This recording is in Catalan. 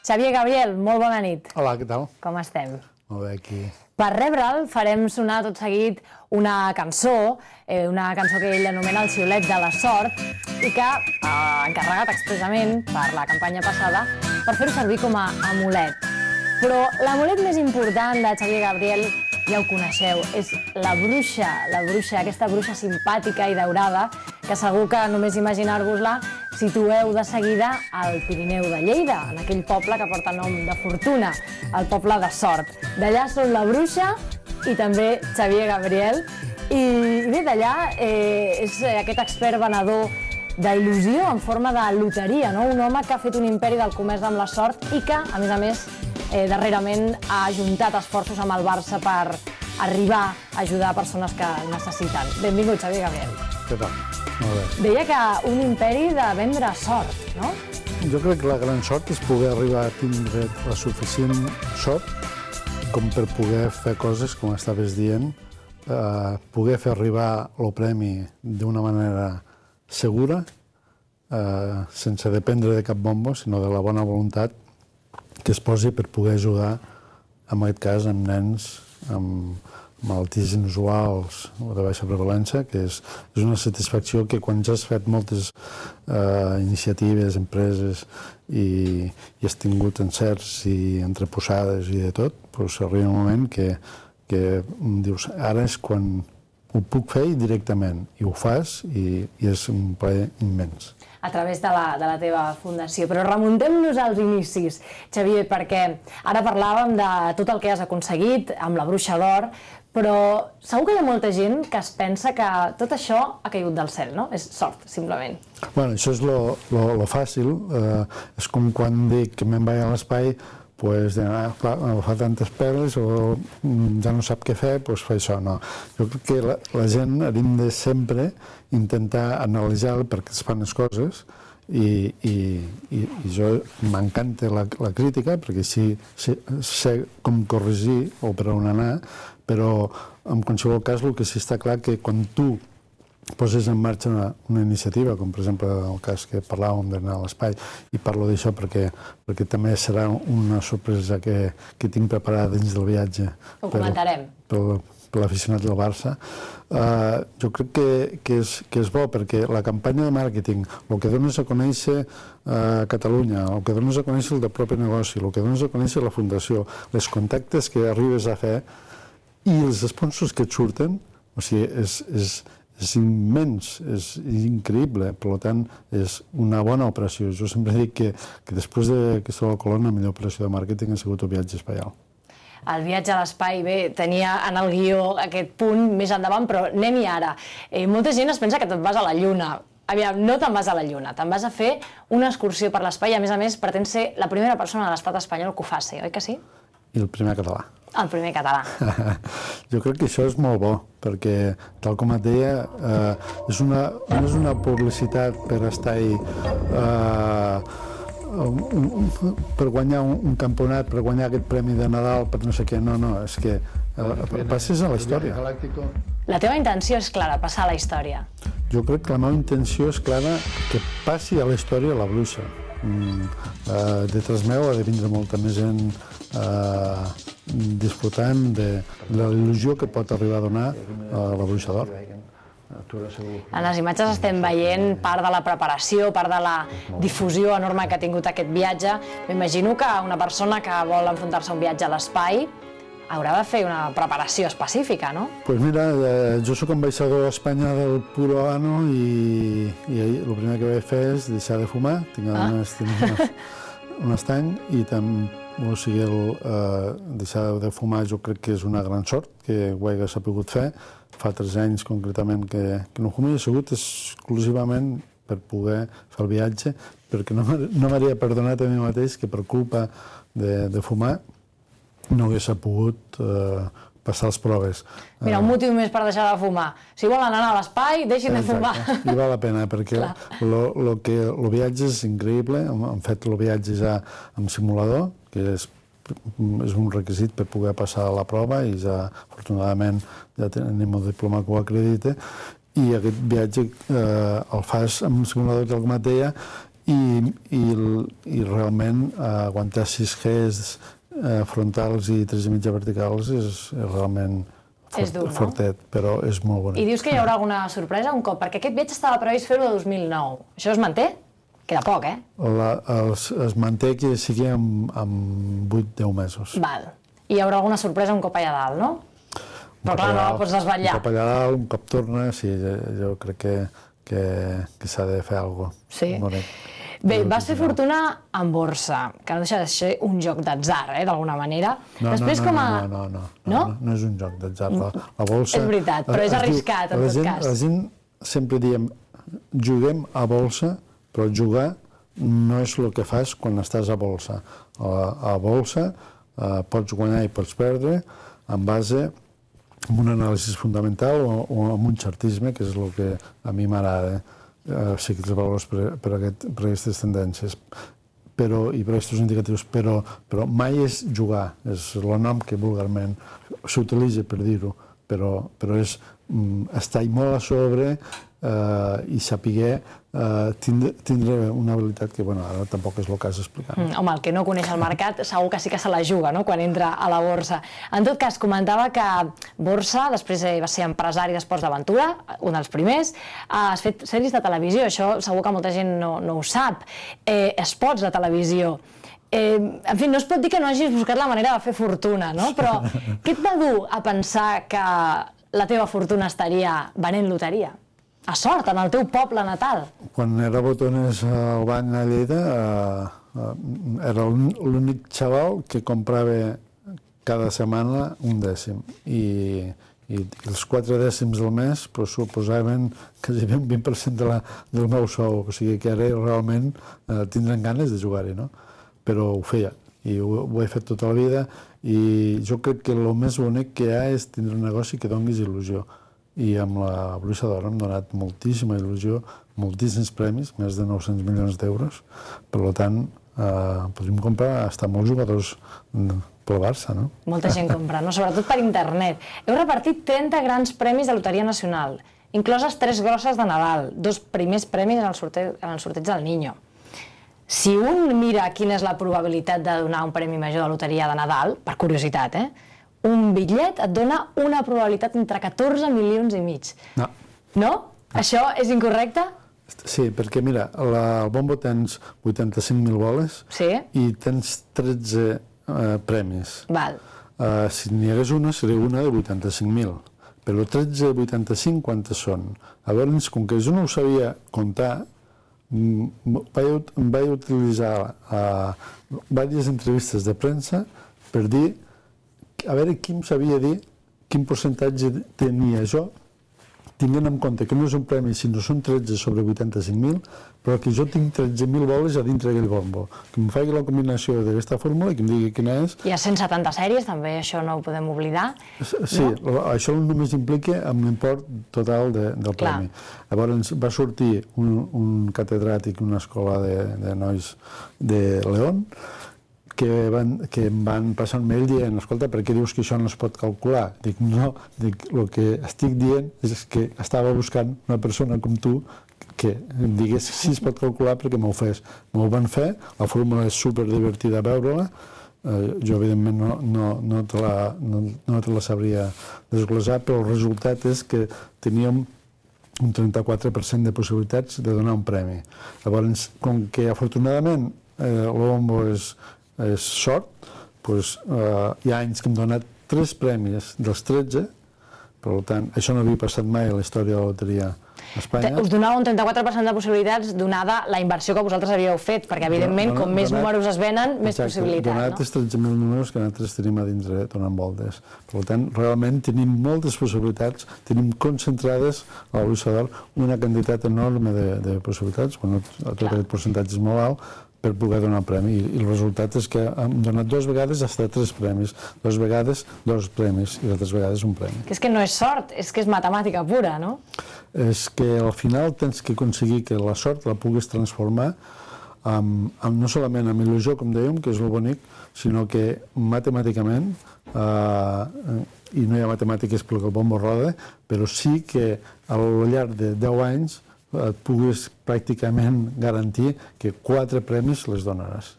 Xavier Gabriel, molt bona nit. Hola, què tal? Com estem? Molt bé, aquí. Per rebre'l farem sonar tot seguit una cançó que ell anomena El xiulet de la sort i que ha encarregat expressament per la campanya passada per fer-ho servir com a amulet. Però l'amulet més important de Xavier Gabriel ja ho coneixeu, és la bruixa, aquesta bruixa simpàtica i daurada que segur que només imaginar-vos-la situeu de seguida al Pirineu de Lleida, en aquell poble que porta nom de fortuna, el poble de Sort. D'allà són la bruixa i també Xavier Gabriel. I bé, d'allà és aquest expert venedor d'il·lusió en forma de loteria, un home que ha fet un imperi del comerç amb la sort i que, a més, darrerament ha ajuntat esforços amb el Barça per arribar a ajudar persones que necessiten. Benvingut, Xavier Gabriel. Què tal? Molt bé. Deia que un imperi de vendre sort, no? Jo crec que la gran sort és poder arribar a tindre la suficient sort com per poder fer coses, com estaves dient, poder fer arribar el premi d'una manera segura, sense dependre de cap bombo, sinó de la bona voluntat que es posi per poder ajudar, en aquest cas, amb nens amb malalties inusuals o de baixa prevalença, que és una satisfacció que quan ja has fet moltes iniciatives, empreses i has tingut encerts i entreposades i de tot, doncs arriba un moment que dius, ara és quan ho puc fer directament, i ho fas i és un plaer immens. A través de la teva fundació. Però remuntem-nos als inicis, Xavier, perquè ara parlàvem de tot el que has aconseguit amb la Bruixa d'Or, però segur que hi ha molta gent que es pensa que tot això ha caigut del cel, no? És sort, simplement. Bueno, això és lo fàcil. És com quan dic que me'n vaig a l'espai, doncs fa tantes peles o ja no sap què fer, doncs fa això. No. Jo crec que la gent hem de sempre intentar analitzar per què es fan les coses i jo m'encanta la crítica perquè així sé com corregir o per on anar, però en qualsevol cas el que sí està clar que quan tu poses en marxa una iniciativa, com per exemple el cas que parlàvem d'anar a l'espai, i parlo d'això perquè també serà una sorpresa que tinc preparada dins del viatge. Ho comentarem. Per l'aficionat del Barça. Jo crec que és bo perquè la campanya de màrqueting, el que dones a conèixer a Catalunya, el que dones a conèixer el teu propi negoci, el que dones a conèixer la fundació, els contactes que arribes a fer i els sponsors que et surten, o sigui, és immens, és increïble, per tant, és una bona operació. Jo sempre dic que després de Cristóbal Colón la millor operació de màrqueting ha sigut el viatge espaial. El viatge a l'espai, bé, tenia en el guió aquest punt més endavant, però anem-hi ara. Molta gent es pensa que te'n vas a la Lluna. Aviam, no te'n vas a la Lluna, te'n vas a fer una excursió per l'espai i, a més, pretens ser la primera persona de l'estat espanyol que ho faci, oi que sí? I el primer català. El primer català. Jo crec que això és molt bo, perquè, tal com et deia, no és una publicitat per estar ahí per guanyar un campionat, per guanyar aquest premi de Nadal, per no sé què, no, és que passes a la història. La teva intenció és clara, passar a la història. Jo crec que la meva intenció és clara que passi a la història la bruixa. Detrás meu ha de vindre molta més gent disfrutant de la il·lusió que pot arribar a donar la Bruixa d'Or. En les imatges estem veient part de la preparació, part de la difusió enorme que ha tingut aquest viatge. M'imagino que una persona que vol enfrontar-se a un viatge a l'espai haurà de fer una preparació específica, no? Doncs mira, jo soc ambaixador a Espanya del Puro Habano i el primer que vaig fer és deixar de fumar. Tinc un estany i deixar de fumar jo crec que és una gran sort que ho hagués sapigut fer. Fa 3 anys concretament que no fumia, ha sigut exclusivament per poder fer el viatge, perquè no m'hauria perdonat a mi mateix que per culpa de fumar no hagués pogut passar les proves. Mira, un motiu més per deixar de fumar. Si volen anar a l'espai, deixin de fumar. I val la pena, perquè el viatge és increïble. Hem fet el viatge ja amb simulador, que és un requisit per poder passar la prova i ja, afortunadament, ja tenim el diploma que ho acredita. I aquest viatge el fas amb simulador, tal com et deia, i realment aguantar 6 Gs frontals i 3,5 verticals és realment fortet, però és molt bonic. I dius que hi haurà alguna sorpresa un cop, perquè aquest viatge estava previst fer-ho de 2009. Això es manté? Queda poc, eh? Es manté que sigui en 8-10 mesos. Val. I hi haurà alguna sorpresa un cop allà dalt, no? Però clar, no la pots desvetllar. Un cop allà dalt, un cop torna, sí, jo crec que s'ha de fer alguna cosa. Sí. Bé, vas fer fortuna en borsa, que no deixa de ser un joc d'atzar, d'alguna manera. No és un joc d'atzar. La bolsa... És veritat, però és arriscat, en tot cas. La gent sempre diem, juguem a bolsa, però jugar no és el que fas quan estàs a bolsa. A bolsa pots guanyar i pots perdre en base a un anàlisi fundamental o amb un chartisme, que és el que a mi m'agrada, seguir els valors per aquestes tendències i per aquests indicatius, però mai és jugar, és el nom que vulgarment s'utilitza per dir-ho, però és estar molt a sobre i saber tindre una habilitat que, ara tampoc és el cas d'explicar. Home, el que no coneix el mercat segur que sí que se la juga, no?, quan entra a la borsa. En tot cas, comentava que borsa, després va ser empresari d'esports d'aventura, un dels primers, has fet sèries de televisió, això segur que molta gent no ho sap, spots de televisió. En fi, no es pot dir que no hagis buscat la manera de fer fortuna, no? Però què et va dur a pensar que la teva fortuna estaria venent loteria? A Sort, en el teu poble natal. Quan era botones al banc a Lleida, era l'únic xaval que comprava cada setmana un dècim. I els 4 dècims del mes suposaven quasi un 20% del meu sou. O sigui que ara realment tindran ganes de jugar-hi, no? Però ho feia, i ho he fet tota la vida, i jo crec que el més bonic que hi ha és tindre un negoci que donis il·lusió. I amb la Bruixa d'Or hem donat moltíssima il·lusió, moltíssims premis, més de 900 milions d'euros. Per tant, podríem comprar fins molts jugadors pel Barça, no? Molta gent compra, no? Sobretot per internet. Heu repartit 30 grans premis de Loteria Nacional, incloses 3 grosses de Nadal, 2 primers premis en el sorteig del Niño. Si un mira quina és la probabilitat de donar un premi major de loteria de Nadal, per curiositat, un bitllet et dona una probabilitat entre 14 milions i mig. No. No? Això és incorrecte? Sí, perquè mira, al bombo tens 85.000 boles i tens 13 premis. Val. Si n'hi hagués una, seria una de 85.000. Però 13 de 85, quantes són? Llavors, com que jo no ho sabia comptar, vaig utilitzar diverses entrevistes de premsa per dir a veure qui em sabia dir quin percentatge tenia jo, tinguent en compte que no és un premi, sinó són 13 sobre 85.000, però que jo tinc 13.000 boles a dintre d'aquell bombo. Que em faci la combinació d'aquesta fórmula i que em digui quina és. Hi ha 170 sèries, també, això no ho podem oblidar. Sí, això només implica amb l'import total del premi. Llavors va sortir un catedràtic d'una escola de nois de León, que em van passar un mail dient, escolta, per què dius que això no es pot calcular? Dic, no, el que estic dient és que estava buscant una persona com tu que em digués si es pot calcular perquè m'ho fes. M'ho van fer, la fórmula és superdivertida a veure-la, jo evidentment no te la sabria desglosar, però el resultat és que teníem un 34% de possibilitats de donar un premi. Llavors, com que afortunadament el bombo és sort, hi ha anys que hem donat 3 premis dels 13, per tant, això no havia passat mai a la història de la loteria a Espanya. Us donava un 34% de possibilitats donada la inversió que vosaltres havíeu fet, perquè evidentment, com més números es venen, més possibilitats. Donat els 13.000 números que nosaltres tenim a dintre donant voltes. Per tant, realment tenim moltes possibilitats, tenim concentrades a la Bruixa d'Or una quantitat enorme de possibilitats, quan tot aquest percentatge és molt alt, per poder donar un premi. I el resultat és que hem donat 2 vegades fins a 3 premis, 2 vegades 2 premis i altres vegades un premi. Que és que no és sort, és que és matemàtica pura, no? És que al final tens que aconseguir que la sort la puguis transformar no solament amb il·lusió, com dèiem, que és el bonic, sinó que matemàticament, i no hi ha matemàtiques perquè el bombo roda, però sí que al llarg de 10 anys et puguis pràcticament garantir que 4 premis les donaràs.